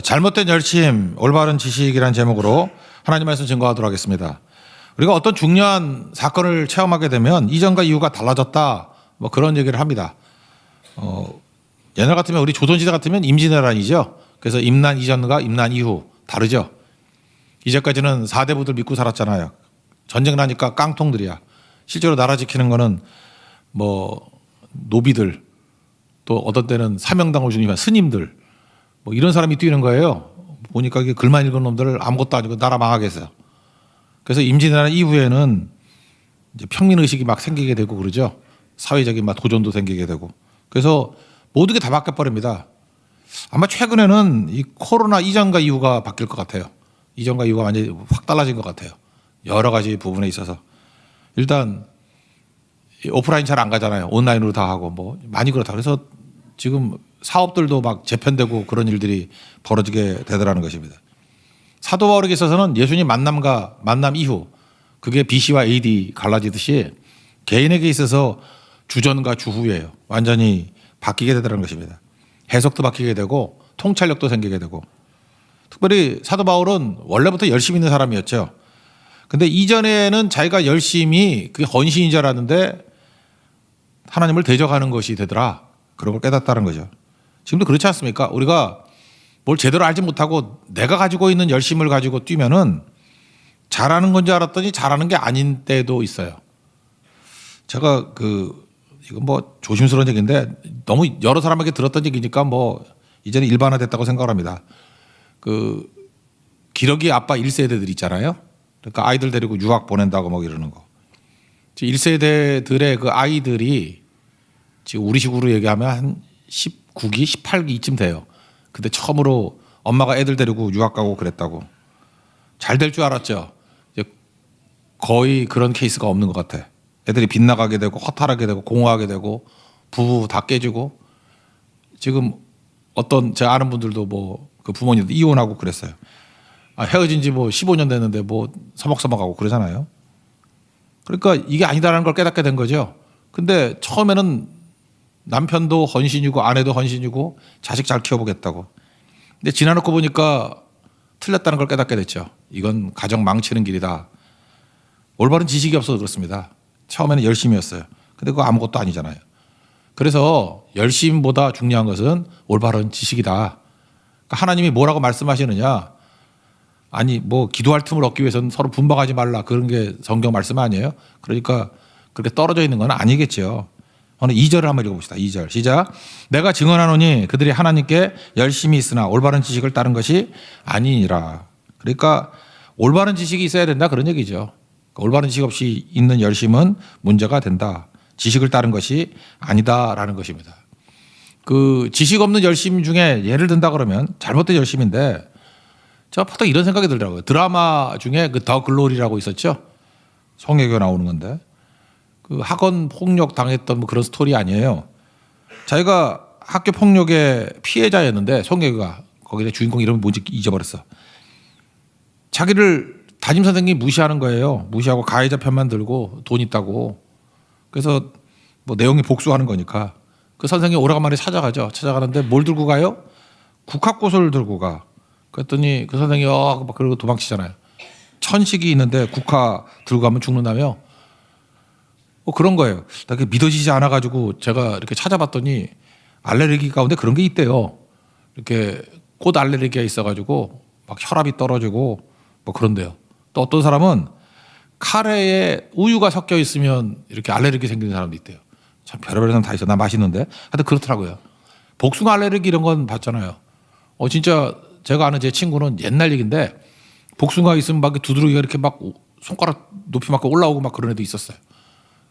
잘못된 열심, 올바른 지식이라는 제목으로 하나님 말씀 증거하도록 하겠습니다. 우리가 어떤 중요한 사건을 체험하게 되면 이전과 이후가 달라졌다, 뭐 그런 얘기를 합니다. 옛날 같으면 우리 조선시대 같으면 임진왜란이죠. 그래서 임난 이전과 임난 이후 다르죠. 이제까지는 4대 부들 믿고 살았잖아요. 전쟁 나니까 깡통들이야. 실제로 나라 지키는 거는 뭐 노비들, 또 어떤 때는 사명당을 중임한 스님들, 뭐 이런 사람이 뛰는 거예요. 보니까 이게 글만 읽은 놈들 아무것도 아니고 나라 망하겠어요. 그래서 임진왜란 이후에는 이제 평민의식이 막 생기게 되고 그러죠. 사회적인 막 도전도 생기게 되고. 그래서 모든 게 다 바뀌어버립니다. 아마 최근에는 이 코로나 이전과 이후가 바뀔 것 같아요. 이전과 이후가 완전히 확 달라진 것 같아요. 여러 가지 부분에 있어서. 일단 오프라인 잘 안 가잖아요. 온라인으로 다 하고 뭐 많이 그렇다. 그래서 지금 사업들도 막 재편되고 그런 일들이 벌어지게 되더라는 것입니다. 사도 바울에게 있어서는 예수님 만남과 만남 이후, 그게 BC와 AD 갈라지듯이 개인에게 있어서 주전과 주후예요. 완전히 바뀌게 되더라는 것입니다. 해석도 바뀌게 되고 통찰력도 생기게 되고. 특별히 사도 바울은 원래부터 열심히 있는 사람이었죠. 근데 이전에는 자기가 열심히 그게 헌신인 줄 알았는데 하나님을 대적하는 것이 되더라. 그런 걸 깨닫다는 거죠. 지금도 그렇지 않습니까? 우리가 뭘 제대로 알지 못하고 내가 가지고 있는 열심을 가지고 뛰면은 잘하는 건 줄 알았더니 잘하는 게 아닌 때도 있어요. 제가 이건 뭐 조심스러운 얘기인데 너무 여러 사람에게 들었던 얘기니까 뭐 이제는 일반화됐다고 생각을 합니다. 기러기 아빠 1세대들 있잖아요. 그러니까 아이들 데리고 유학 보낸다고 뭐 이러는 거. 1세대들의 그 아이들이 지금 우리 식으로 얘기하면 한 19기, 18기 이쯤 돼요. 근데 처음으로 엄마가 애들 데리고 유학 가고 그랬다고. 잘 될 줄 알았죠. 이제 거의 그런 케이스가 없는 것 같아. 애들이 빗나가게 되고 허탈하게 되고 공허하게 되고 부부 다 깨지고. 지금 어떤 제가 아는 분들도 뭐 그 부모님도 이혼하고 그랬어요. 헤어진 지 뭐 15년 됐는데 뭐 서먹서먹하고 그러잖아요. 그러니까 이게 아니다라는 걸 깨닫게 된 거죠. 근데 처음에는 남편도 헌신이고 아내도 헌신이고 자식 잘 키워보겠다고. 근데 지나놓고 보니까 틀렸다는 걸 깨닫게 됐죠. 이건 가정 망치는 길이다. 올바른 지식이 없어서 그렇습니다. 처음에는 열심이었어요. 근데 그거 아무것도 아니잖아요. 그래서 열심보다 중요한 것은 올바른 지식이다. 그러니까 하나님이 뭐라고 말씀하시느냐. 아니 뭐 기도할 틈을 얻기 위해서는 서로 분방하지 말라. 그런 게 성경 말씀 아니에요. 그러니까 그렇게 떨어져 있는 건 아니겠죠. 오늘 2절을 한번 읽어봅시다. 2절 시작. 내가 증언하노니 그들이 하나님께 열심히 있으나 올바른 지식을 따른 것이 아니니라. 그러니까 올바른 지식이 있어야 된다 그런 얘기죠. 올바른 지식 없이 있는 열심은 문제가 된다. 지식을 따른 것이 아니다라는 것입니다. 그 지식 없는 열심 중에 예를 든다 그러면 잘못된 열심인데 제가 보통 이런 생각이 들더라고요. 드라마 중에 그 더 글로리라고 있었죠. 송혜교 나오는 건데 그 학원 폭력 당했던 뭐 그런 스토리 아니에요. 자기가 학교 폭력의 피해자였는데 송혜교가 거기에 주인공 이름이 뭔지 잊어버렸어. 자기를 담임 선생님이 무시하는 거예요. 무시하고 가해자 편만 들고 돈 있다고. 그래서 뭐 내용이 복수하는 거니까 그 선생님이 오래간만에 찾아가죠. 찾아가는데 뭘 들고 가요? 국화꽃을 들고 가. 그랬더니 그 선생님이 막 그러고 도망치잖아요. 천식이 있는데 국화 들고 가면 죽는다며? 그런 거예요. 그게 믿어지지 않아가지고 제가 이렇게 찾아봤더니 알레르기 가운데 그런 게 있대요. 이렇게 꽃 알레르기가 있어가지고 막 혈압이 떨어지고 뭐 그런데요. 또 어떤 사람은 카레에 우유가 섞여 있으면 이렇게 알레르기 생기는 사람도 있대요. 참 별의별 사람 다 있어. 나 맛있는데. 하여튼 그렇더라고요. 복숭아 알레르기 이런 건 봤잖아요. 진짜 제가 아는 제 친구는 옛날 얘기인데 복숭아 있으면 막 두드러기가 이렇게 막 손가락 높이 막 올라오고 막 그런 애도 있었어요.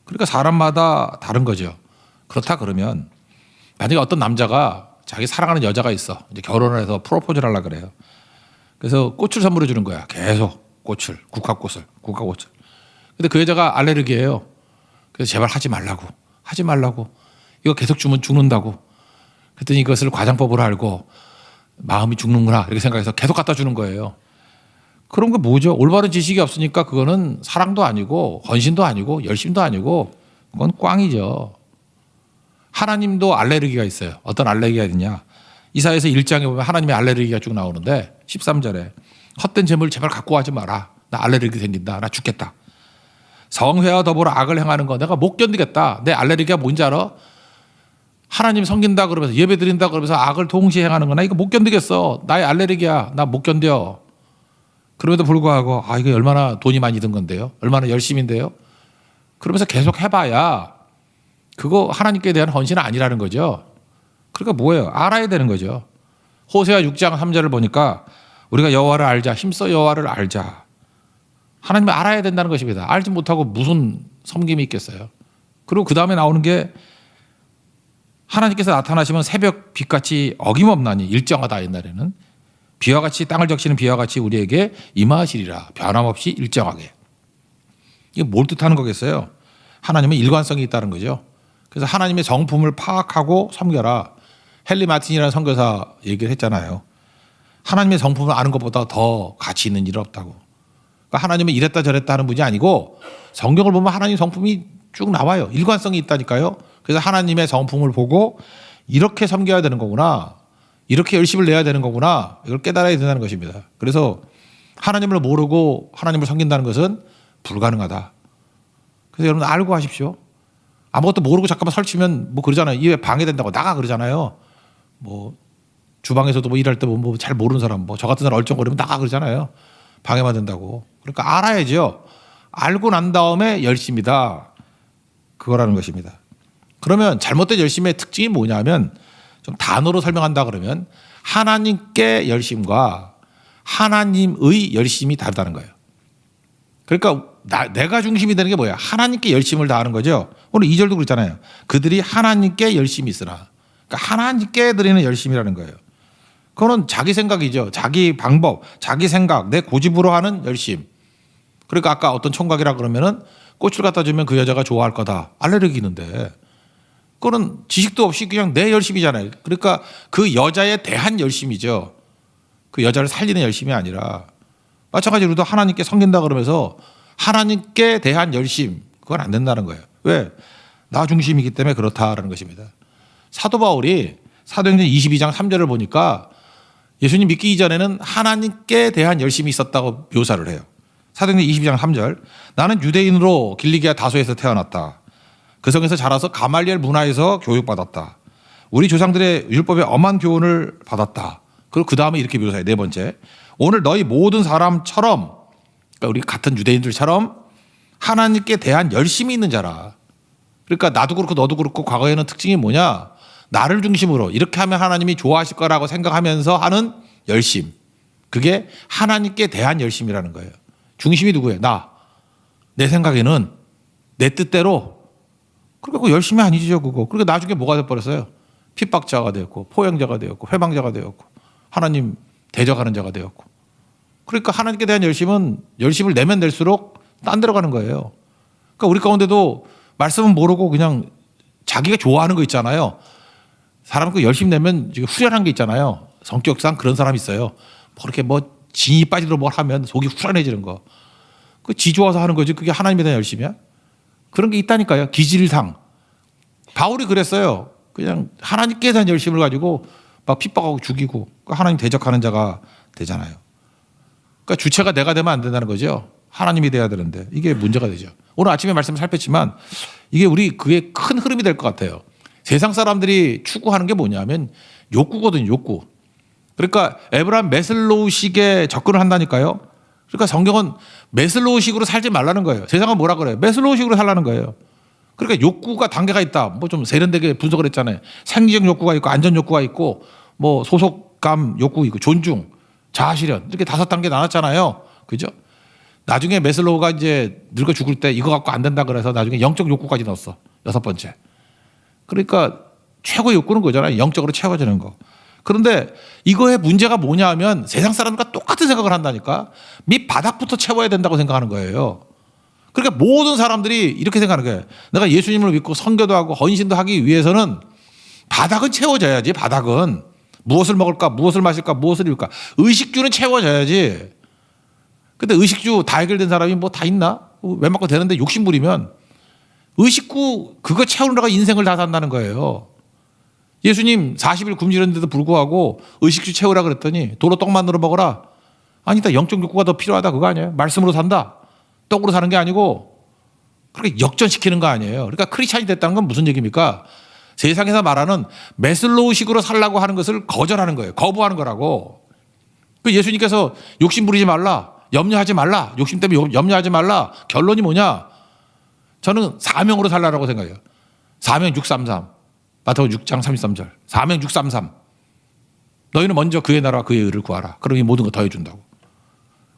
그러니까 사람마다 다른 거죠. 그렇다 그러면 만약에 어떤 남자가 자기 사랑하는 여자가 있어. 이제 결혼을 해서 프로포즈를 하려고 그래요. 그래서 꽃을 선물해 주는 거야. 계속 꽃을, 국화꽃을. 근데 그 여자가 알레르기예요. 그래서 제발 하지 말라고. 이거 계속 주면 죽는다고. 그랬더니 이것을 과장법으로 알고 마음이 죽는구나 이렇게 생각해서 계속 갖다 주는 거예요. 그런 게 뭐죠? 올바른 지식이 없으니까 그거는 사랑도 아니고 헌신도 아니고 열심도 아니고 그건 꽝이죠. 하나님도 알레르기가 있어요. 어떤 알레르기가 있냐? 이사야서 1장에 보면 하나님의 알레르기가 쭉 나오는데 13절에 헛된 재물 제발 갖고 하지 마라. 나 알레르기 생긴다. 나 죽겠다. 성회와 더불어 악을 행하는 거 내가 못 견디겠다. 내 알레르기가 뭔지 알아? 하나님 섬긴다 그러면서 예배 드린다 그러면서 악을 동시에 행하는 거 나 이거 못 견디겠어. 나의 알레르기야. 나 못 견뎌. 그럼에도 불구하고 이거 얼마나 돈이 많이 든 건데요. 얼마나 열심인데요. 그러면서 계속 해봐야 그거 하나님께 대한 헌신은 아니라는 거죠. 그러니까 뭐예요? 알아야 되는 거죠. 호세아 6장 3절을 보니까 우리가 여호와를 알자. 힘써 여호와를 알자. 하나님을 알아야 된다는 것입니다. 알지 못하고 무슨 섬김이 있겠어요. 그리고 그 다음에 나오는 게 하나님께서 나타나시면 새벽 빛같이 어김없나니 일정하다. 옛날에는 비와 같이 땅을 적시는 비와 같이 우리에게 임하시리라. 변함없이 일정하게. 이게 뭘 뜻하는 거겠어요? 하나님은 일관성이 있다는 거죠. 그래서 하나님의 성품을 파악하고 섬겨라. 헨리 마틴이라는 선교사 얘기를 했잖아요. 하나님의 성품을 아는 것보다 더 가치 있는 일은 없다고. 그러니까 하나님은 이랬다 저랬다 하는 분이 아니고 성경을 보면 하나님 성품이 쭉 나와요. 일관성이 있다니까요. 그래서 하나님의 성품을 보고 이렇게 섬겨야 되는 거구나. 이렇게 열심을 내야 되는 거구나. 이걸 깨달아야 된다는 것입니다. 그래서 하나님을 모르고 하나님을 섬긴다는 것은 불가능하다. 그래서 여러분 알고 하십시오. 아무것도 모르고 잠깐만 설치면 뭐 그러잖아요. 이게 방해된다고 나가 그러잖아요. 뭐 주방에서도 뭐 일할 때 뭐 잘 모르는 사람 뭐 저 같은 사람 얼쩡거리면 나가 그러잖아요. 방해만 된다고. 그러니까 알아야죠. 알고 난 다음에 열심이다. 그거라는 것입니다. 그러면 잘못된 열심의 특징이 뭐냐면 좀 단어로 설명한다 그러면 하나님께 열심과 하나님의 열심이 다르다는 거예요. 그러니까 내가 중심이 되는 게 뭐야? 하나님께 열심을 다하는 거죠. 오늘 2절도 그렇잖아요. 그들이 하나님께 열심이 있으나. 그러니까 하나님께 드리는 열심이라는 거예요. 그거는 자기 생각이죠. 자기 방법, 자기 생각, 내 고집으로 하는 열심. 그러니까 아까 어떤 총각이라 그러면은 꽃을 갖다 주면 그 여자가 좋아할 거다. 알레르기 있는데. 그거는 지식도 없이 그냥 내 열심이잖아요. 그러니까 그 여자에 대한 열심이죠. 그 여자를 살리는 열심이 아니라 마찬가지로도 하나님께 섬긴다 그러면서 하나님께 대한 열심 그건 안 된다는 거예요. 왜? 나 중심이기 때문에 그렇다라는 것입니다. 사도 바울이 사도행전 22장 3절을 보니까 예수님 믿기 이전에는 하나님께 대한 열심이 있었다고 묘사를 해요. 사도행전 22장 3절 나는 유대인으로 길리기아 다소에서 태어났다. 그 성에서 자라서 가말리엘 문화에서 교육받았다. 우리 조상들의 율법의 엄한 교훈을 받았다. 그리고 그 다음에 이렇게 묘사해요. 네 번째. 오늘 너희 모든 사람처럼 그러니까 우리 같은 유대인들처럼 하나님께 대한 열심이 있는 자라. 그러니까 나도 그렇고 너도 그렇고 과거에는 특징이 뭐냐. 나를 중심으로 이렇게 하면 하나님이 좋아하실 거라고 생각하면서 하는 열심. 그게 하나님께 대한 열심이라는 거예요. 중심이 누구예요? 나. 내 생각에는 내 뜻대로. 그러니까 그거 열심이 아니죠, 그거. 그러니까 나중에 뭐가 돼버렸어요? 핍박자가 되었고, 포용자가 되었고, 회방자가 되었고, 하나님 대적하는 자가 되었고. 그러니까 하나님께 대한 열심은 열심을 내면 낼수록 딴 데로 가는 거예요. 그러니까 우리 가운데도 말씀은 모르고 그냥 자기가 좋아하는 거 있잖아요. 사람 그 열심 내면 후련한 게 있잖아요. 성격상 그런 사람이 있어요. 뭐 그렇게 뭐 진이 빠지도록 뭘 하면 속이 후련해지는 거. 그 지 좋아서 하는 거지. 그게 하나님에 대한 열심이야? 그런 게 있다니까요. 기질상. 바울이 그랬어요. 그냥 하나님께 대한 열심을 가지고 막 핍박하고 죽이고 하나님 대적하는 자가 되잖아요. 그러니까 주체가 내가 되면 안 된다는 거죠. 하나님이 돼야 되는데 이게 문제가 되죠. 오늘 아침에 말씀을 살폈지만 이게 우리 그게 큰 흐름이 될 것 같아요. 세상 사람들이 추구하는 게 뭐냐면 욕구거든요. 욕구. 그러니까 에브라임 메슬로우식에 접근을 한다니까요. 그러니까 성경은 메슬로우식으로 살지 말라는 거예요. 세상은 뭐라 그래요? 메슬로우식으로 살라는 거예요. 그러니까 욕구가 단계가 있다. 뭐 좀 세련되게 분석을 했잖아요. 생리적 욕구가 있고 안전 욕구가 있고 뭐 소속감 욕구 있고 존중, 자아실현 이렇게 5단계 나눴잖아요. 그죠? 나중에 메슬로우가 이제 늙어 죽을 때 이거 갖고 안 된다 그래서 나중에 영적 욕구까지 넣었어. 6번째. 그러니까 최고의 욕구는 그거잖아요. 영적으로 채워지는 거. 그런데 이거의 문제가 뭐냐 하면 세상 사람과 똑같은 생각을 한다니까. 밑바닥부터 채워야 된다고 생각하는 거예요. 그러니까 모든 사람들이 이렇게 생각하는 거예요. 내가 예수님을 믿고 선교도 하고 헌신도 하기 위해서는 바닥은 채워져야지. 바닥은. 무엇을 먹을까? 무엇을 마실까? 무엇을 입을까? 의식주는 채워져야지. 근데 의식주 다 해결된 사람이 뭐 다 있나? 웬만큼 되는데 욕심 부리면 의식구 그거 채우느라가 인생을 다 산다는 거예요. 예수님 40일 굶주렸는데도 불구하고 의식주 채우라 그랬더니 도로 떡 만들어 먹어라. 아니다. 영적 욕구가 더 필요하다. 그거 아니에요. 말씀으로 산다. 떡으로 사는 게 아니고 그렇게 역전시키는 거 아니에요. 그러니까 크리스찬이 됐다는 건 무슨 얘기입니까? 세상에서 말하는 메슬로우식으로 살라고 하는 것을 거절하는 거예요. 거부하는 거라고. 그 예수님께서 욕심 부리지 말라. 염려하지 말라. 욕심 때문에 염려하지 말라. 결론이 뭐냐? 저는 사명으로 살라라고 생각해요. 사명 633. 마태복음 6장 33절. 사명 633. 너희는 먼저 그의 나라와 그의 의를 구하라. 그럼 이 모든 거 더해준다고.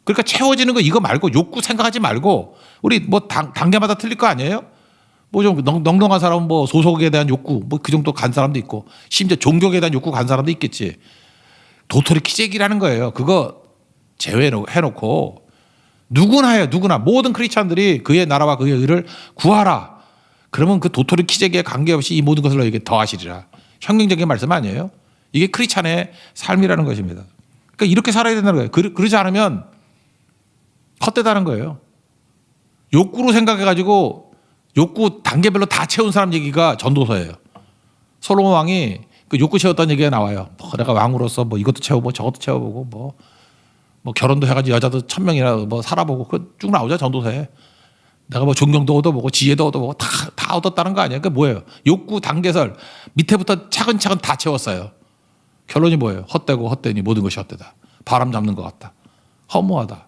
그러니까 채워지는 거 이거 말고 욕구 생각하지 말고 우리 뭐 단계마다 틀릴 거 아니에요? 뭐 좀 넉넉한 사람은 뭐 소속에 대한 욕구 뭐 그 정도 간 사람도 있고 심지어 종교에 대한 욕구 간 사람도 있겠지. 도토리 키재기라는 거예요. 그거 제외해놓고 누구나 해요. 누구나 모든 크리스찬들이 그의 나라와 그의 의를 구하라. 그러면 그 도토리 키재기에 관계없이 이 모든 것을 너에게 더하시리라. 현경적인 말씀 아니에요? 이게 크리스찬의 삶이라는 것입니다. 그러니까 이렇게 살아야 된다는 거예요. 그러지 않으면 헛되다는 거예요. 욕구로 생각해가지고 욕구 단계별로 다 채운 사람 얘기가 전도서예요. 솔로몬 왕이 그 욕구 채웠다는 얘기가 나와요. 뭐 내가 왕으로서 뭐 이것도 채워보고 저것도 채워보고 뭐 결혼도 해가지고 여자도 1000명이나 뭐 살아보고 그 쭉 나오죠 전도서에. 내가 뭐 존경도 얻어보고 지혜도 얻어보고 다 얻었다는 거 아니에요? 그게 뭐예요? 욕구 단계설 밑에부터 차근차근 다 채웠어요. 결론이 뭐예요? 헛되고 헛되니 모든 것이 헛되다. 바람 잡는 것 같다. 허무하다.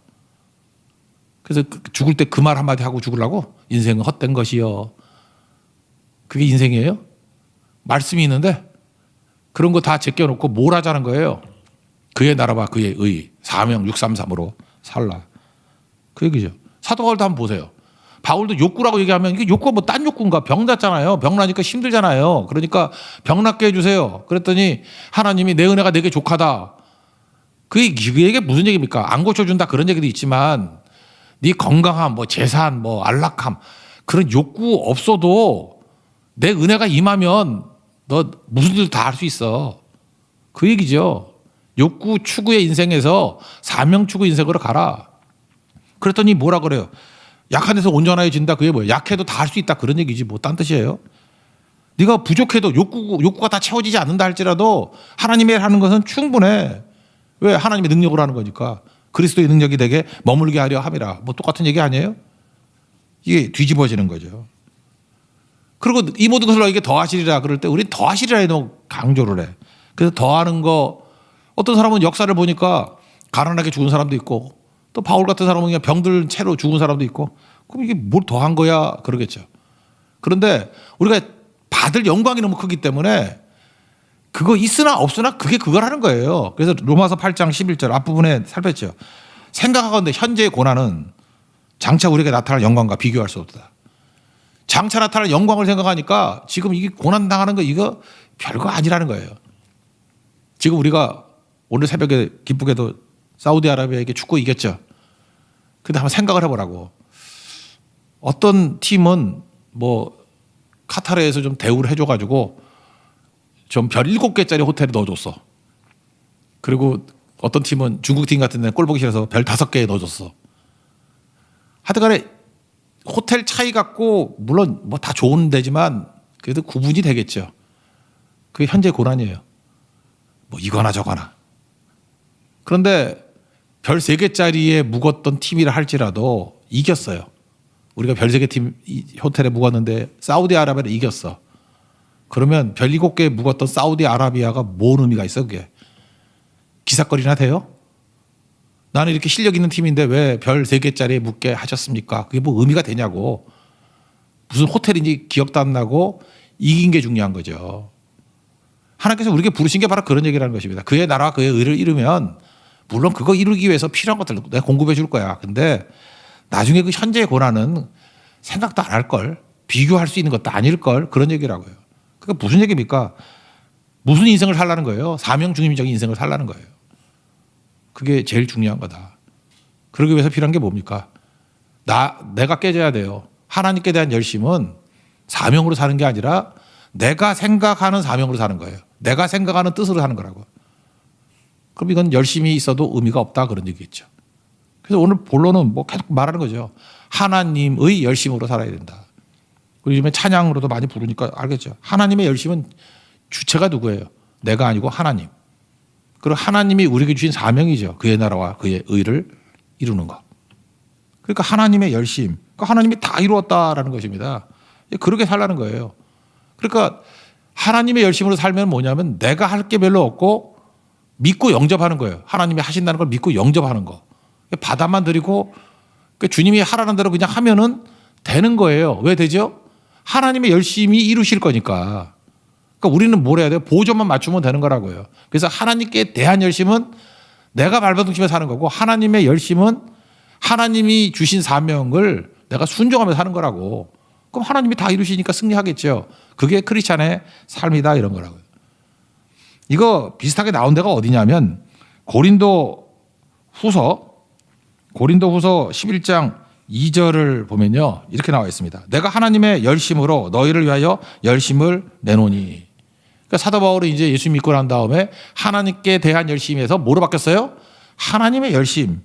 그래서 죽을 때 그 말 한마디 하고 죽으려고? 인생은 헛된 것이요. 그게 인생이에요? 말씀이 있는데 그런 거 다 제껴놓고 뭘 하자는 거예요? 그의 나라와 그의 의 사명 633으로 살라. 그 얘기죠. 사도 바울도 한번 보세요. 바울도 욕구라고 얘기하면 이게 욕구가 뭐 딴 욕구인가? 병 났잖아요. 병 나니까 힘들잖아요. 그러니까 병 낫게 해주세요. 그랬더니 하나님이 내 은혜가 내게 족하다. 그게 무슨 얘기입니까? 안 고쳐준다 그런 얘기도 있지만 네 건강함, 뭐 재산, 뭐 안락함 그런 욕구 없어도 내 은혜가 임하면 너 무슨 일 다 할 수 있어. 그 얘기죠. 욕구 추구의 인생에서 사명 추구 인생으로 가라. 그랬더니 뭐라 그래요? 약한 데서 온전해진다. 그게 뭐예요? 약해도 다 할 수 있다. 그런 얘기지. 뭐 딴 뜻이에요? 네가 부족해도 욕구가 다 채워지지 않는다 할지라도 하나님의 하는 것은 충분해. 왜? 하나님의 능력으로 하는 거니까. 그리스도의 능력이 되게 머물게 하려 함이라. 뭐 똑같은 얘기 아니에요? 이게 뒤집어지는 거죠. 그리고 이 모든 것을 너에게 더하시리라 그럴 때 우리는 더하시리라에 너무 강조를 해. 그래서 더하는 거 어떤 사람은 역사를 보니까 가난하게 죽은 사람도 있고 또 바울 같은 사람은 그냥 병들 채로 죽은 사람도 있고 그럼 이게 뭘 더한 거야 그러겠죠. 그런데 우리가 받을 영광이 너무 크기 때문에 그거 있으나 없으나 그게 그거라는 거예요. 그래서 로마서 8장 11절 앞부분에 살폈죠. 생각하건대 현재의 고난은 장차 우리에게 나타날 영광과 비교할 수 없다. 장차 나타날 영광을 생각하니까 지금 이게 고난 당하는 거 이거 별거 아니라는 거예요. 지금 우리가 오늘 새벽에 기쁘게도 사우디아라비아에게 축구 이겼죠. 근데 한번 생각을 해보라고. 어떤 팀은 뭐 카타르에서 좀 대우를 해줘가지고 좀 별 7개짜리 호텔에 넣어줬어. 그리고 어떤 팀은 중국 팀 같은 데는 꼴 보기 싫어서 별 5개에 넣어줬어. 하여튼간에 호텔 차이 갖고 물론 뭐 다 좋은 데지만 그래도 구분이 되겠죠. 그게 현재 고난이에요. 뭐 이거나 저거나. 그런데 별 3개짜리에 묵었던 팀이라 할지라도 이겼어요. 우리가 별 3개 팀 호텔에 묵었는데 사우디아라비아를 이겼어. 그러면 별 7개에 묵었던 사우디아라비아가 뭔 의미가 있어 그게? 기사거리나 돼요? 나는 이렇게 실력 있는 팀인데 왜 별 3개짜리에 묵게 하셨습니까? 그게 뭐 의미가 되냐고. 무슨 호텔인지 기억도 안 나고 이긴 게 중요한 거죠. 하나님께서 우리에게 부르신 게 바로 그런 얘기라는 것입니다. 그의 나라와 그의 의를 이루면 물론 그거 이루기 위해서 필요한 것들 내가 공급해 줄 거야. 근데 나중에 그 현재의 고난은 생각도 안 할 걸. 비교할 수 있는 것도 아닐 걸. 그런 얘기라고요. 그게 무슨 얘기입니까? 무슨 인생을 살라는 거예요? 사명 중심적인 인생을 살라는 거예요. 그게 제일 중요한 거다. 그러기 위해서 필요한 게 뭡니까? 내가 깨져야 돼요. 하나님께 대한 열심은 사명으로 사는 게 아니라 내가 생각하는 사명으로 사는 거예요. 내가 생각하는 뜻으로 사는 거라고. 그럼 이건 열심히 있어도 의미가 없다 그런 얘기겠죠. 그래서 오늘 본론은 뭐 계속 말하는 거죠. 하나님의 열심으로 살아야 된다. 우리 요즘에 찬양으로도 많이 부르니까 알겠죠. 하나님의 열심은 주체가 누구예요? 내가 아니고 하나님. 그리고 하나님이 우리에게 주신 사명이죠. 그의 나라와 그의 의를 이루는 것. 그러니까 하나님의 열심. 그러니까 하나님이 다 이루었다라는 것입니다. 그렇게 살라는 거예요. 그러니까 하나님의 열심으로 살면 뭐냐면 내가 할 게 별로 없고 믿고 영접하는 거예요. 하나님이 하신다는 걸 믿고 영접하는 거. 바다만 드리고 주님이 하라는 대로 그냥 하면은 되는 거예요. 왜 되죠? 하나님의 열심히 이루실 거니까. 그러니까 우리는 뭘 해야 돼요? 보조만 맞추면 되는 거라고요. 그래서 하나님께 대한 열심은 내가 발버둥치며 사는 거고 하나님의 열심은 하나님이 주신 사명을 내가 순종하며 사는 거라고. 그럼 하나님이 다 이루시니까 승리하겠죠. 그게 크리스찬의 삶이다 이런 거라고요. 이거 비슷하게 나온 데가 어디냐면 고린도 후서 11장 2절을 보면요. 이렇게 나와 있습니다. 내가 하나님의 열심으로 너희를 위하여 열심을 내노니. 그러니까 사도 바울은 이제 예수 믿고 난 다음에 하나님께 대한 열심에서 뭐로 바뀌었어요? 하나님의 열심.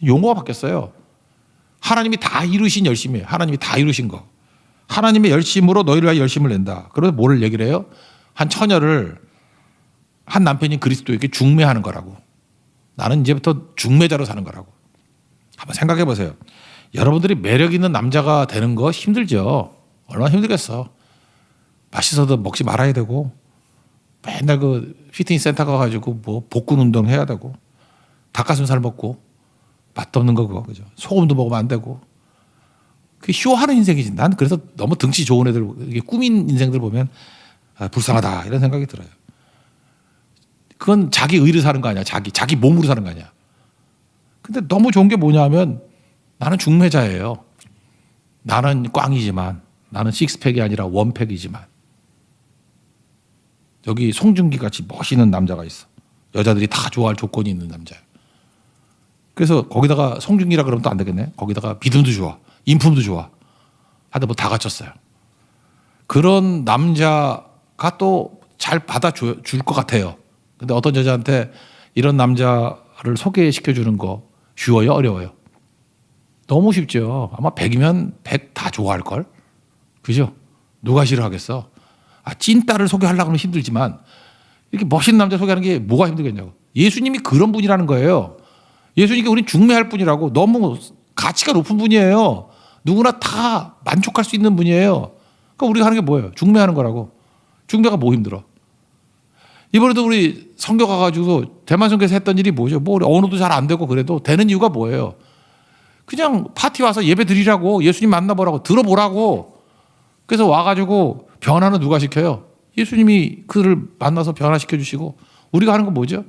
용어가 바뀌었어요. 하나님이 다 이루신 열심이에요. 하나님이 다 이루신 거. 하나님의 열심으로 너희를 위하여 열심을 낸다. 그래서 뭐를 얘기를 해요? 한 처녀를 한 남편인 그리스도에게 중매하는 거라고. 나는 이제부터 중매자로 사는 거라고. 한번 생각해 보세요. 여러분들이 매력 있는 남자가 되는 거 힘들죠. 얼마나 힘들겠어. 맛있어도 먹지 말아야 되고 맨날 그 피트니스 센터 가가지고 뭐 복근 운동 해야 되고 닭가슴살 먹고 맛없는 거 그거 그죠. 소금도 먹으면 안 되고 그게 쇼하는 인생이지. 난 그래서 너무 등치 좋은 애들 이게 꾸민 인생들 보면 아, 불쌍하다 이런 생각이 들어요. 그건 자기 의를 사는 거 아니야. 자기 몸으로 사는 거 아니야. 근데 너무 좋은 게 뭐냐면 나는 중매자예요. 나는 꽝이지만 나는 식스팩이 아니라 원팩이지만 여기 송중기 같이 멋있는 남자가 있어. 여자들이 다 좋아할 조건이 있는 남자예요. 그래서 거기다가 송중기라 그러면 또 안 되겠네. 거기다가 믿음도 좋아. 인품도 좋아. 하여튼 뭐 다 갖췄어요. 그런 남자가 또 잘 받아줄 것 같아요. 근데 어떤 여자한테 이런 남자를 소개시켜주는 거 쉬워요? 어려워요? 너무 쉽죠. 아마 100이면 100 다 좋아할걸? 그죠? 누가 싫어하겠어? 아, 찐따를 소개하려고 하면 힘들지만 이렇게 멋있는 남자 소개하는 게 뭐가 힘들겠냐고. 예수님이 그런 분이라는 거예요. 예수님께 우린 중매할 분이라고. 너무 가치가 높은 분이에요. 누구나 다 만족할 수 있는 분이에요. 그러니까 우리가 하는 게 뭐예요? 중매하는 거라고. 중매가 뭐 힘들어? 이번에도 우리 선교 가가지고 대만 선교에서 했던 일이 뭐죠? 뭐 언어도 잘 안 되고 그래도 되는 이유가 뭐예요? 그냥 파티 와서 예배 드리라고 예수님 만나보라고 들어보라고. 그래서 와가지고 변화는 누가 시켜요? 예수님이 그를 만나서 변화시켜 주시고 우리가 하는 건 뭐죠?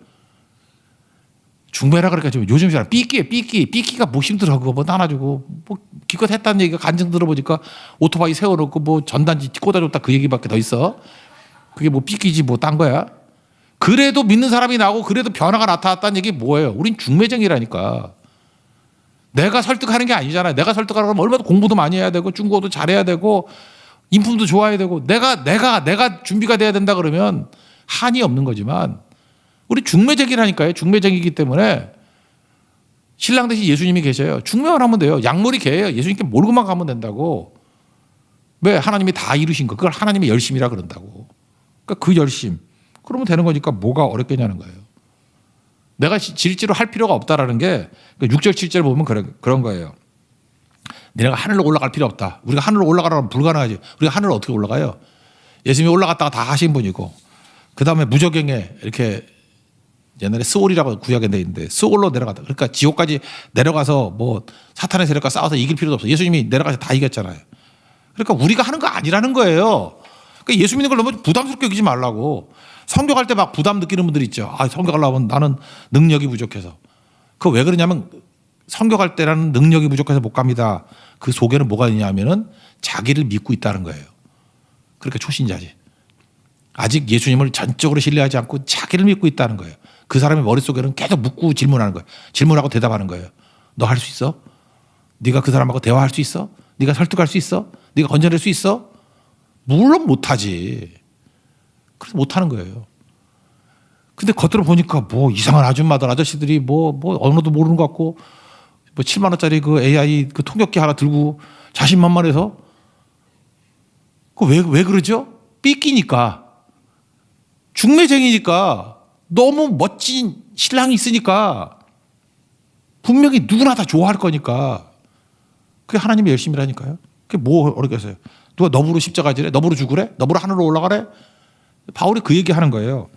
중매라 그러니까 지금 요즘 사람 삐끼가 뭐 힘들어 그거 뭐 나눠주고 뭐 기껏 했다는 얘기가 간증 들어보니까 오토바이 세워놓고 뭐 전단지 꽂아줬다 그 얘기밖에 더 있어. 그게 뭐 삐끼지 뭐 딴 거야? 그래도 믿는 사람이 나오고 그래도 변화가 나타났다는 얘기 뭐예요? 우린 중매쟁이라니까. 내가 설득하는 게 아니잖아요. 내가 설득하려면 얼마나 공부도 많이 해야 되고 중국어도 잘해야 되고 인품도 좋아야 되고 내가 준비가 돼야 된다 그러면 한이 없는 거지만 우리 중매쟁이라니까요. 중매쟁이기 때문에 신랑 대신 예수님이 계셔요. 중매만 하면 돼요. 양머리 개예요. 예수님께 몰고만 가면 된다고. 왜? 하나님이 다 이루신 거. 그걸 하나님의 열심이라 그런다고. 그러니까 그 열심. 그러면 되는 거니까 뭐가 어렵겠냐는 거예요. 내가 질지로 할 필요가 없다라는 게 6절 7절 보면 그런 거예요. 너네가 하늘로 올라갈 필요 없다. 우리가 하늘로 올라가라면 불가능하지. 우리가 하늘로 어떻게 올라가요? 예수님이 올라갔다가 다 하신 분이고 그다음에 무저경에 이렇게 옛날에 스올이라고 구약에 돼 있는데 스올로 내려갔다. 그러니까 지옥까지 내려가서 뭐 사탄의 세력과 싸워서 이길 필요도 없어. 예수님이 내려가서 다 이겼잖아요. 그러니까 우리가 하는 거 아니라는 거예요. 그러니까 예수 믿는 걸 너무 부담스럽게 여기지 말라고. 성교 갈 때 막 부담 느끼는 분들 있죠. 아, 성교 가려면 나는 능력이 부족해서. 그거 왜 그러냐면 성교 갈 때라는 능력이 부족해서 못 갑니다. 그 속에는 뭐가 있냐면은 자기를 믿고 있다는 거예요. 그러니까 초신자지. 아직 예수님을 전적으로 신뢰하지 않고 자기를 믿고 있다는 거예요. 그 사람의 머릿속에는 계속 묻고 질문하는 거예요. 질문하고 대답하는 거예요. 너 할 수 있어? 네가 그 사람하고 대화할 수 있어? 네가 설득할 수 있어? 네가 건져낼 수 있어? 물론 못하지. 그래서 못하는 거예요. 근데 겉으로 보니까 뭐 이상한 아줌마들 아저씨들이 뭐 언어도 모르는 것 같고 뭐 7만 원짜리 그 AI 그 통역기 하나 들고 자신만만해서 그 왜 그러죠? 삐끼니까. 중매쟁이니까 너무 멋진 신랑이 있으니까 분명히 누구나 다 좋아할 거니까 그게 하나님의 열심이라니까요. 그게 뭐 어렵겠어요. 누가 너부로 십자가 지래? 너부로 죽으래? 너부로 하늘로 올라가래? 바울이 그 얘기하는 거예요.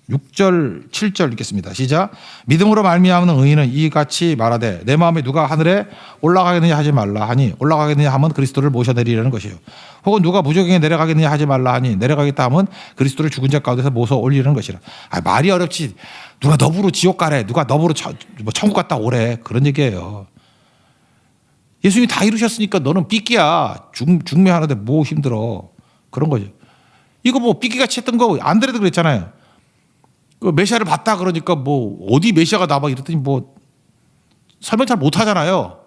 6절 7절 읽겠습니다. 시작. 믿음으로 말미암는 의인은 이같이 말하되 내 마음에 누가 하늘에 올라가겠느냐 하지 말라 하니 올라가겠느냐 하면 그리스도를 모셔내리라는 것이요. 혹은 누가 무저갱에 내려가겠느냐 하지 말라 하니 내려가겠다 하면 그리스도를 죽은 자 가운데서 모셔 올리라는 것이라. 말이 어렵지. 누가 너부로 지옥 가래? 누가 너부로 천국 갔다 오래? 그런 얘기예요. 예수님이 다 이루셨으니까 너는 삐끼야. 중매하는데 뭐 힘들어. 그런 거죠. 이거 뭐 삐끼같이 했던 거 안드레도 그랬잖아요. 그 메시아를 봤다 그러니까 뭐 어디 메시아가 나와 이랬더니 뭐 설명 잘 못하잖아요.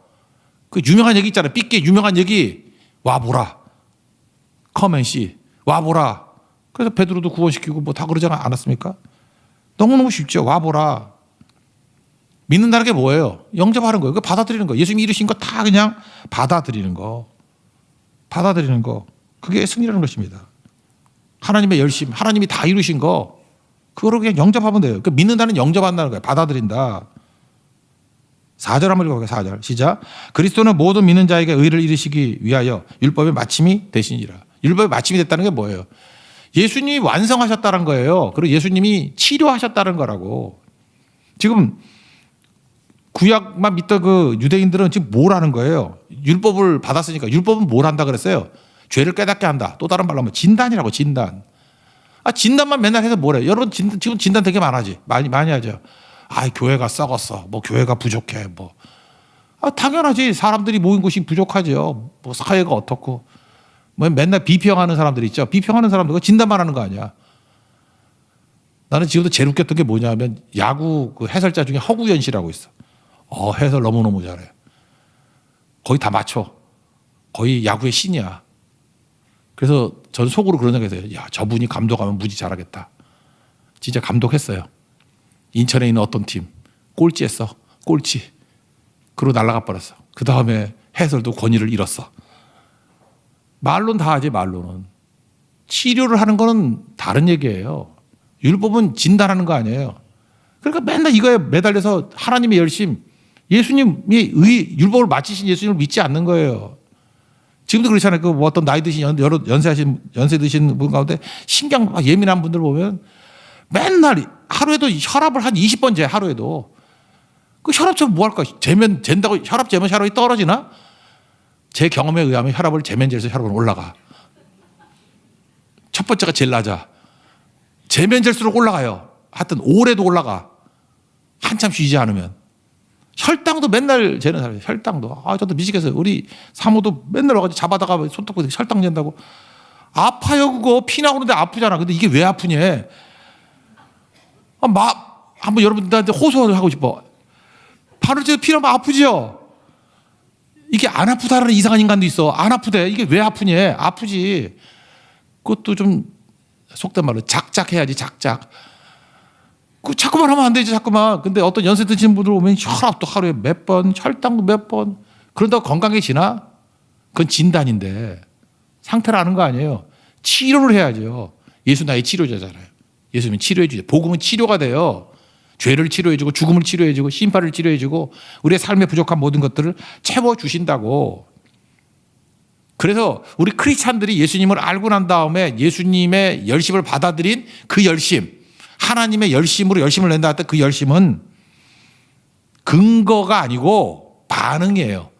그 유명한 얘기 있잖아요. 삐끼 유명한 얘기. 와보라. 커맨씨. 와보라. 그래서 베드로도 구원시키고 뭐 다 그러지 않았습니까? 너무너무 쉽죠. 와보라. 믿는다는 게 뭐예요? 영접하는 거예요. 그 받아들이는 거예요. 예수님이 이루신 거 다 그냥 받아들이는 거. 받아들이는 거. 그게 승리라는 것입니다. 하나님의 열심, 하나님이 다 이루신 거 그거를 그냥 영접하면 돼요. 그 믿는다는 영접한다는 거예요. 받아들인다. 4절 한번 읽어볼게요. 4절 시작. 그리스도는 모든 믿는 자에게 의를 이루시기 위하여 율법의 마침이 되시니라. 율법의 마침이 됐다는 게 뭐예요? 예수님이 완성하셨다는 거예요. 그리고 예수님이 치료하셨다는 거라고. 지금 구약만 믿던 그 유대인들은 지금 뭘 하는 거예요? 율법을 받았으니까 율법은 뭘 한다 그랬어요? 죄를 깨닫게 한다. 또 다른 말로 하면 진단이라고 진단. 진단만 맨날 해서 뭐래? 여러분 지금 진단 되게 많이 하죠. 교회가 썩었어. 뭐 교회가 부족해. 뭐. 당연하지. 사람들이 모인 곳이 부족하죠. 뭐 사회가 어떻고. 뭐 맨날 비평하는 사람들 있죠. 비평하는 사람들 진단만 하는 거 아니야. 나는 지금도 제일 웃겼던 게 뭐냐면 야구 그 해설자 중에 허구연 씨라고 있어. 해설 너무너무 잘해. 거의 다 맞춰. 거의 야구의 신이야. 그래서 저는 속으로 그런 생각했어요. 야, 저분이 감독하면 무지 잘하겠다. 진짜 감독했어요. 인천에 있는 어떤 팀 꼴찌했어. 꼴찌. 그러고 날아가 버렸어. 그 다음에 해설도 권위를 잃었어. 말로는 다 하지 말로는. 치료를 하는 거는 다른 얘기예요. 율법은 진단하는 거 아니에요. 그러니까 맨날 이거에 매달려서 하나님의 열심, 예수님이 율법을 마치신 예수님을 믿지 않는 거예요. 지금도 그렇잖아요. 그 어떤 나이 드신 연세 드신 분 가운데 신경 예민한 분들 보면 맨날 하루에도 혈압을 한 20번 재 하루에도. 그 혈압 재면 뭐 할까? 잰다고 혈압 재면 혈압이 떨어지나? 제 경험에 의하면 혈압을 재면 재서 혈압은 올라가. 첫 번째가 제일 낮아. 재면 잴수록 올라가요. 하여튼 오래도 올라가. 한참 쉬지 않으면. 혈당도 맨날 재는 사람이에요. 혈당도. 저도 미치겠어요. 우리 사모도 맨날 와가지고 잡아다가 손톱 혈당 잰다고. 아파요 그거. 피 나오는데 아프잖아. 근데 이게 왜 아프냐. 한번 여러분들한테 호소하고 싶어. 바로 저 피 나면 아프죠. 이게 안 아프다라는 이상한 인간도 있어. 안 아프대. 이게 왜 아프냐. 아프지. 그것도 좀 속된 말로 작작해야지. 작작. 그 자꾸만 하면 안 되지. 자꾸만. 근데 어떤 연세 드시는 분들 보면 혈압도 하루에 몇 번, 혈당도 몇 번. 그런다고 건강해지나? 그건 진단인데 상태를 아는 거 아니에요. 치료를 해야죠. 예수 나의 치료자잖아요. 예수님은 치료해 주죠. 복음은 치료가 돼요. 죄를 치료해 주고 죽음을 치료해 주고 심판을 치료해 주고 우리의 삶에 부족한 모든 것들을 채워 주신다고. 그래서 우리 크리스찬들이 예수님을 알고 난 다음에 예수님의 열심을 받아들인 그 열심, 하나님의 열심으로 열심을 낸다 할 때 그 열심은 근거가 아니고 반응이에요.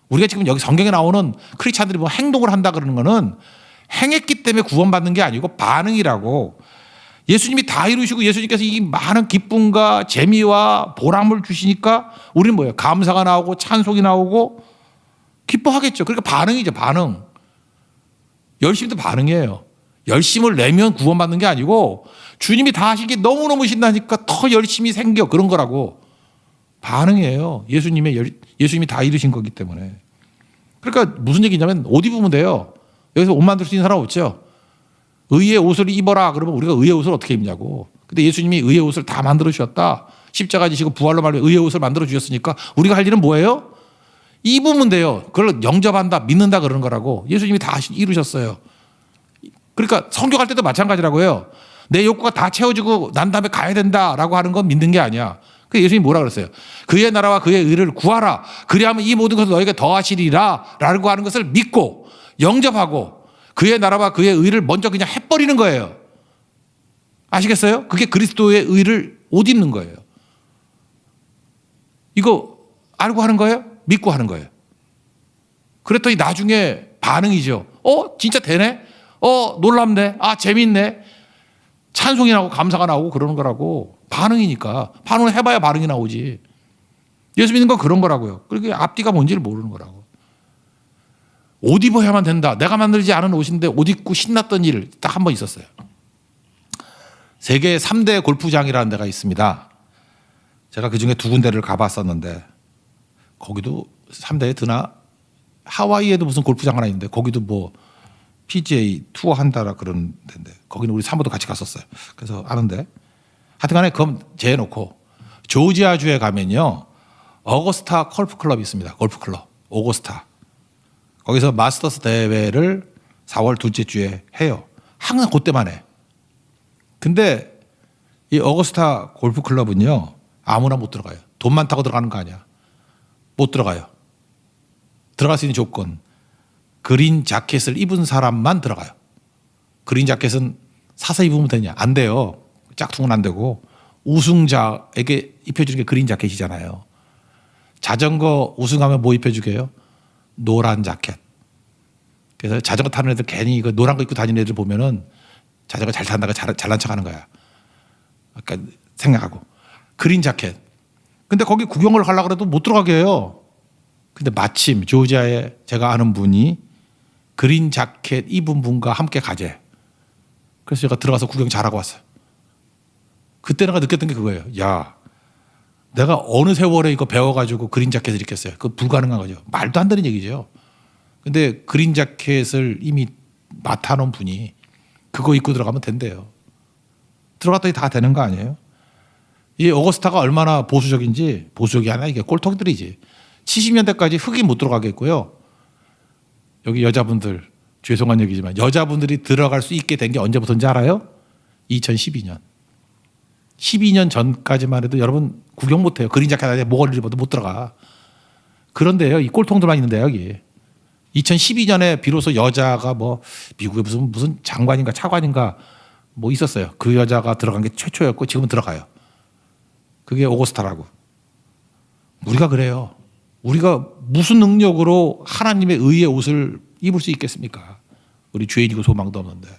우리가 지금 여기 성경에 나오는 크리스찬들이 뭐 행동을 한다 그러는 거는 행했기 때문에 구원받는 게 아니고 반응이라고. 예수님이 다 이루시고 예수님께서 이 많은 기쁨과 재미와 보람을 주시니까 우리는 뭐예요? 감사가 나오고 찬송이 나오고 기뻐하겠죠. 그러니까 반응이죠. 반응. 열심도 반응이에요. 열심을 내면 구원받는 게 아니고 주님이 다 하신 게 너무너무 신나니까 더 열심히 생겨. 그런 거라고. 반응이에요. 예수님이 다 이루신 거기 때문에. 그러니까 무슨 얘기냐면 옷 입으면 돼요. 여기서 옷 만들 수 있는 사람 없죠. 의의 옷을 입어라. 그러면 우리가 의의 옷을 어떻게 입냐고. 근데 예수님이 의의 옷을 다 만들어 주셨다. 십자가 지시고 부활로 말로 의의 옷을 만들어 주셨으니까 우리가 할 일은 뭐예요? 입으면 돼요. 그걸 영접한다, 믿는다 그러는 거라고. 예수님이 다 이루셨어요. 그러니까 성경할 때도 마찬가지라고 해요. 내 욕구가 다 채워지고 난 다음에 가야 된다라고 하는 건 믿는 게 아니야. 그 예수님이 뭐라 그랬어요? 그의 나라와 그의 의를 구하라. 그리하면 이 모든 것을 너에게 더하시리라 라고 하는 것을 믿고 영접하고 그의 나라와 그의 의를 먼저 그냥 해버리는 거예요. 아시겠어요? 그게 그리스도의 의를 옷 입는 거예요. 이거 알고 하는 거예요? 믿고 하는 거예요. 그랬더니 나중에 반응이죠. 진짜 되네? 놀랍네? 재밌네? 찬송이 나오고 감사가 나오고 그러는 거라고. 반응이니까. 반응을 해봐야 반응이 나오지. 예수 믿는 건 그런 거라고요. 그리고 앞뒤가 뭔지를 모르는 거라고. 옷 입어야만 된다. 내가 만들지 않은 옷인데 옷 입고 신났던 일 딱 한 번 있었어요. 세계 3대 골프장이라는 데가 있습니다. 제가 그중에 2군데를 가봤었는데 거기도 3대에 드나 하와이에도 무슨 골프장 하나 있는데 거기도 뭐 PGA 투어 한다라 그런 데인데 거기는 우리 사모도 같이 갔었어요. 그래서 아는데 하여튼간에 그건 재해놓고 조지아주에 가면요 어거스타 골프 클럽이 있습니다. 골프 클럽 오거스타. 거기서 마스터스 대회를 4월 둘째 주에 해요. 항상 그때만 해. 근데 이 어거스타 골프 클럽은요 아무나 못 들어가요. 돈 많다고 들어가는 거 아니야. 못 들어가요. 들어갈 수 있는 조건 그린 자켓을 입은 사람만 들어가요. 그린 자켓은 사서 입으면 되냐? 안 돼요. 짝퉁은 안 되고 우승자에게 입혀주는 게 그린 자켓이잖아요. 자전거 우승하면 뭐 입혀주게요? 노란 자켓. 그래서 자전거 타는 애들 괜히 이거 노란 거 입고 다니는 애들 보면은 자전거 잘 탄다가 잘난 척하는 거야. 그러니까 생각하고 그린 자켓. 근데 거기 구경을 가려고 해도 못 들어가게 해요. 근데 마침 조지아에 제가 아는 분이 그린 자켓 입은 분과 함께 가재. 그래서 제가 들어가서 구경 잘하고 왔어요. 그때 내가 느꼈던 게 그거예요. 야, 내가 어느 세월에 이거 배워가지고 그린 자켓을 입겠어요. 그거 불가능한 거죠. 말도 안 되는 얘기죠. 근데 그린 자켓을 이미 맡아놓은 분이 그거 입고 들어가면 된대요. 들어갔더니 다 되는 거 아니에요? 이 어거스타가 얼마나 보수적인지, 보수적이 아니라 이게 꼴통들이지. 70년대까지 흑인 못 들어가겠고요. 여기 여자분들, 죄송한 얘기지만 여자분들이 들어갈 수 있게 된 게 언제부터인지 알아요? 2012년. 12년 전까지만 해도 여러분 구경 못 해요. 그린 자켓 안에 목걸이를 입어도 못 들어가. 그런데요, 이 꼴통들만 있는데 여기. 2012년에 비로소 여자가 뭐 미국에 무슨 장관인가 차관인가 뭐 있었어요. 그 여자가 들어간 게 최초였고 지금은 들어가요. 그게 오거스타라고. 우리가 그래요. 우리가 무슨 능력으로 하나님의 의의 옷을 입을 수 있겠습니까? 우리 죄인이고 소망도 없는데.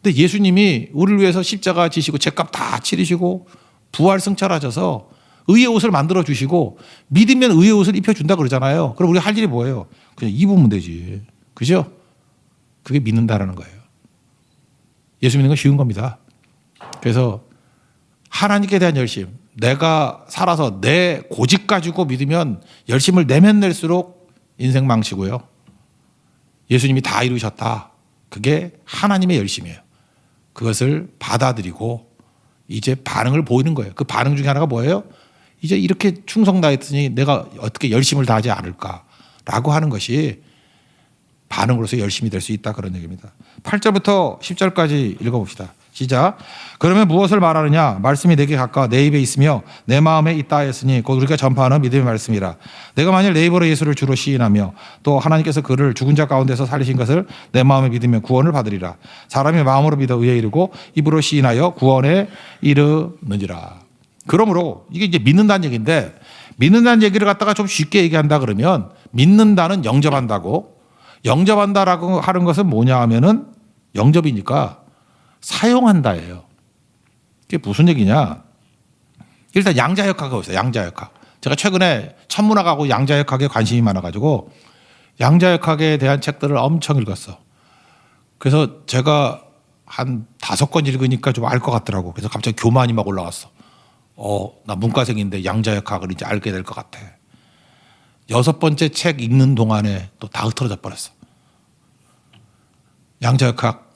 근데 예수님이 우리를 위해서 십자가 지시고 죄값 다 치르시고 부활 승천하셔서 의의 옷을 만들어 주시고 믿으면 의의 옷을 입혀준다 그러잖아요. 그럼 우리 할 일이 뭐예요? 그냥 입으면 되지. 그죠? 그게 믿는다라는 거예요. 예수 믿는 건 쉬운 겁니다. 그래서 하나님께 대한 열심, 내가 살아서 내 고집 가지고 믿으면 열심을 내면 낼수록 인생 망치고요. 예수님이 다 이루셨다. 그게 하나님의 열심이에요. 그것을 받아들이고 이제 반응을 보이는 거예요. 그 반응 중에 하나가 뭐예요? 이제 이렇게 충성 다했으니 내가 어떻게 열심을 다하지 않을까라고 하는 것이 반응으로서 열심이 될 수 있다 그런 얘기입니다. 8절부터 10절까지 읽어봅시다. 시작. 그러면 무엇을 말하느냐? 말씀이 내게 가까워 내 입에 있으며 내 마음에 있다 했으니 곧 우리가 전파하는 믿음의 말씀이라. 내가 만일 내 입으로 예수를 주로 시인하며 또 하나님께서 그를 죽은 자 가운데서 살리신 것을 내 마음에 믿으며 구원을 받으리라. 사람이 마음으로 믿어 의에 이르고 입으로 시인하여 구원에 이르느니라. 그러므로 이게 이제 믿는다는 얘기인데 믿는다는 얘기를 갖다가 좀 쉽게 얘기한다 그러면 믿는다는 영접한다고 영접한다라고 하는 것은 뭐냐 하면은 영접이니까 사용한다예요. 그게 무슨 얘기냐? 일단 양자역학이 있어요. 양자역학. 제가 최근에 천문학하고 양자역학에 관심이 많아가지고 양자역학에 대한 책들을 엄청 읽었어. 그래서 제가 한 5권 읽으니까 좀 알 것 같더라고. 그래서 갑자기 교만이 막 올라왔어. 나 문과생인데 양자역학을 이제 알게 될 것 같아. 6번째 책 읽는 동안에 또 다 흩어져 버렸어. 양자역학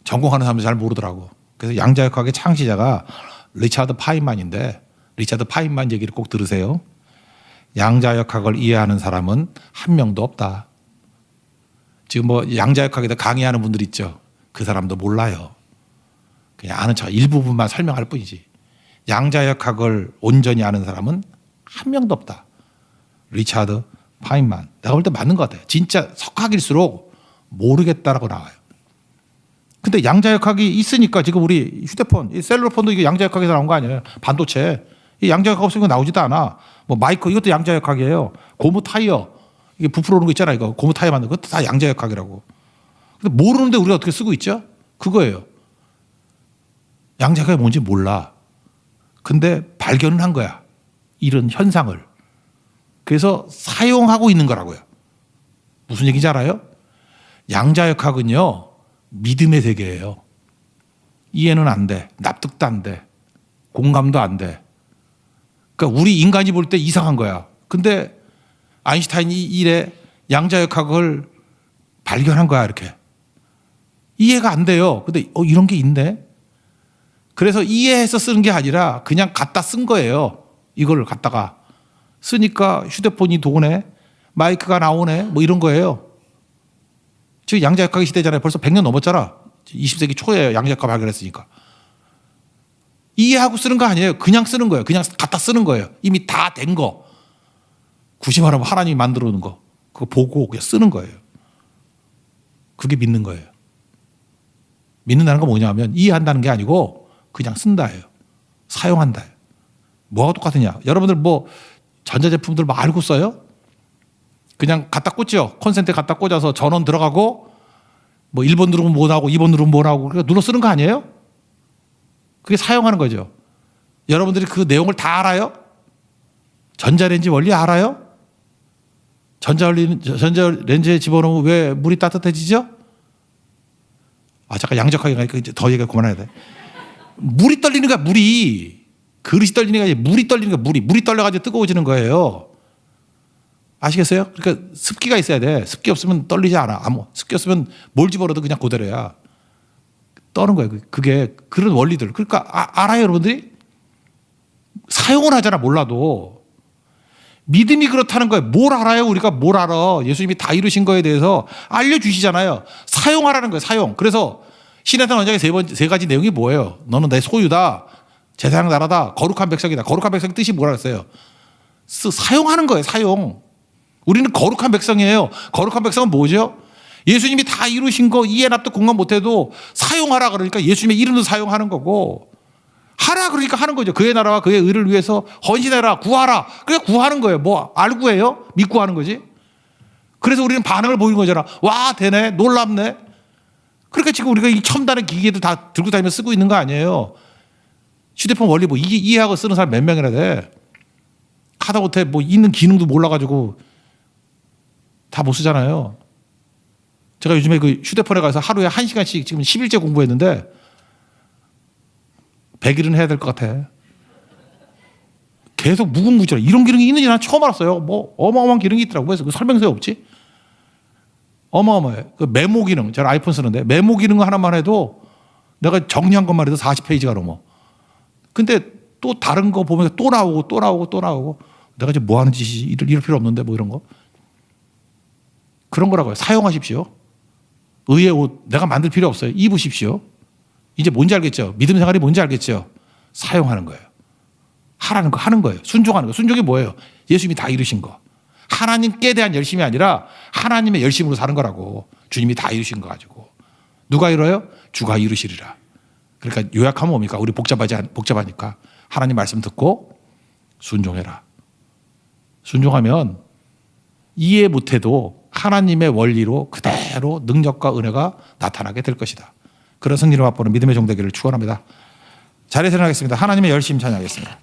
전공하는 사람들 잘 모르더라고. 그래서 양자역학의 창시자가 리차드 파인만인데 리차드 파인만 얘기를 꼭 들으세요. 양자역학을 이해하는 사람은 한 명도 없다. 지금 뭐 양자역학에다 강의하는 분들 있죠. 그 사람도 몰라요. 그냥 아는 척 일부분만 설명할 뿐이지. 양자역학을 온전히 아는 사람은 한 명도 없다. 리차드 파인만. 내가 볼 때 맞는 것 같아요. 진짜 석학일수록 모르겠다라고 나와요. 근데 양자역학이 있으니까 지금 우리 휴대폰, 이 셀룰러폰도 이게 양자역학에서 나온 거 아니에요. 반도체. 이 양자역학 없으면 나오지도 않아. 뭐 마이크 이것도 양자역학이에요. 고무 타이어. 이게 부풀어 오는 거 있잖아. 이거 고무 타이어 만든 것도 다 양자역학이라고. 근데 모르는데 우리가 어떻게 쓰고 있죠? 그거예요. 양자역학이 뭔지 몰라. 근데 발견은 한 거야. 이런 현상을. 그래서 사용하고 있는 거라고요. 무슨 얘기인지 알아요? 양자역학은요. 믿음의 세계예요. 이해는 안 돼. 납득도 안 돼. 공감도 안 돼. 그러니까 우리 인간이 볼 때 이상한 거야. 근데 아인슈타인이 이래 양자역학을 발견한 거야. 이렇게. 이해가 안 돼요. 근데 이런 게 있네. 그래서 이해해서 쓰는 게 아니라 그냥 갖다 쓴 거예요. 이걸 갖다가. 쓰니까 휴대폰이 도네. 마이크가 나오네. 뭐 이런 거예요. 지금 양자역학의 시대잖아요. 벌써 100년 넘었잖아. 20세기 초에 양자역학 발견했으니까. 이해하고 쓰는 거 아니에요. 그냥 쓰는 거예요. 그냥 갖다 쓰는 거예요. 이미 다 된 거. 굳이 말하면 하나님이 만들어 놓은 거. 그거 보고 그냥 쓰는 거예요. 그게 믿는 거예요. 믿는다는 건 뭐냐면 이해한다는 게 아니고 그냥 쓴다예요. 사용한다예요. 뭐가 똑같으냐. 여러분들 뭐 전자제품들 막 알고 써요? 그냥 갖다 꽂죠. 콘센트에 갖다 꽂아서 전원 들어가고 뭐 1번 누르면 뭐 나오고 2번 누르면 뭐 나오고 그러니까 눌러 쓰는 거 아니에요? 그게 사용하는 거죠. 여러분들이 그 내용을 다 알아요? 전자레인지 원리 알아요? 전자레인지에 집어넣으면 왜 물이 따뜻해지죠? 잠깐 양적하게 가니까 이제 더 얘기가 그만해야 돼. 물이 떨리는 거야, 물이. 그릇이 떨리는 게 아니라 물이 떨리는 거야, 물이. 물이 떨려가지고 뜨거워지는 거예요. 아시겠어요? 그러니까 습기가 있어야 돼. 습기 없으면 떨리지 않아. 습기 없으면 뭘 집어넣어도 그냥 그대로야. 떠는 거예요. 그게 그런 원리들. 그러니까 알아요, 여러분들이? 사용을 하잖아, 몰라도. 믿음이 그렇다는 거예요. 뭘 알아요? 우리가 뭘 알아? 예수님이 다 이루신 거에 대해서 알려주시잖아요. 사용하라는 거예요, 사용. 그래서 신해산 원장의 세 가지 내용이 뭐예요? 너는 내 소유다. 제사장 나라다. 거룩한 백성이다. 거룩한 백성의 뜻이 뭐라 그랬어요? 사용하는 거예요, 사용. 우리는 거룩한 백성이에요. 거룩한 백성은 뭐죠? 예수님이 다 이루신 거 이해 납득 공감 못해도 사용하라 그러니까 예수님의 이름도 사용하는 거고 하라 그러니까 하는 거죠. 그의 나라와 그의 의를 위해서 헌신해라, 구하라. 그러니까 구하는 거예요. 뭐 알고 해요? 믿고 하는 거지. 그래서 우리는 반응을 보이는 거잖아. 와, 되네, 놀랍네. 그러니까 지금 우리가 이 첨단의 기기들 다 들고 다니면서 쓰고 있는 거 아니에요. 휴대폰 원리 뭐 이해하고 쓰는 사람 몇 명이나 돼. 하다못해 뭐 있는 기능도 몰라가지고 다 못 쓰잖아요. 제가 요즘에 그 휴대폰에 가서 하루에 1시간씩 지금 10일째 공부했는데 100일은 해야 될 것 같아. 계속 무궁무진해. 이런 기능이 있는지 난 처음 알았어요. 뭐 어마어마한 기능이 있더라고요. 그래서 그 설명서에 없지? 어마어마해. 그 메모 기능. 제가 아이폰 쓰는데 메모 기능 하나만 해도 내가 정리한 것만 해도 40페이지가 넘어. 근데 또 다른 거 보면 또 나오고 또 나오고 또 나오고 내가 지금 뭐 하는 짓이지? 이럴 필요 없는데 뭐 이런 거. 그런 거라고요. 사용하십시오. 의의 옷 내가 만들 필요 없어요. 입으십시오. 이제 뭔지 알겠죠? 믿음 생활이 뭔지 알겠죠? 사용하는 거예요. 하라는 거 하는 거예요. 순종하는 거. 순종이 뭐예요? 예수님이 다 이루신 거. 하나님께 대한 열심이 아니라 하나님의 열심으로 사는 거라고. 주님이 다 이루신 거 가지고. 누가 이뤄요? 주가 이루시리라. 그러니까 요약하면 뭡니까? 우리 복잡하니까 하나님 말씀 듣고 순종해라. 순종하면 이해 못해도 하나님의 원리로 그대로 능력과 은혜가 나타나게 될 것이다. 그런 승리를 맛보는 믿음의 종되기를 축원합니다. 자리에서 일어나겠습니다. 하나님의 열심 찬양하겠습니다.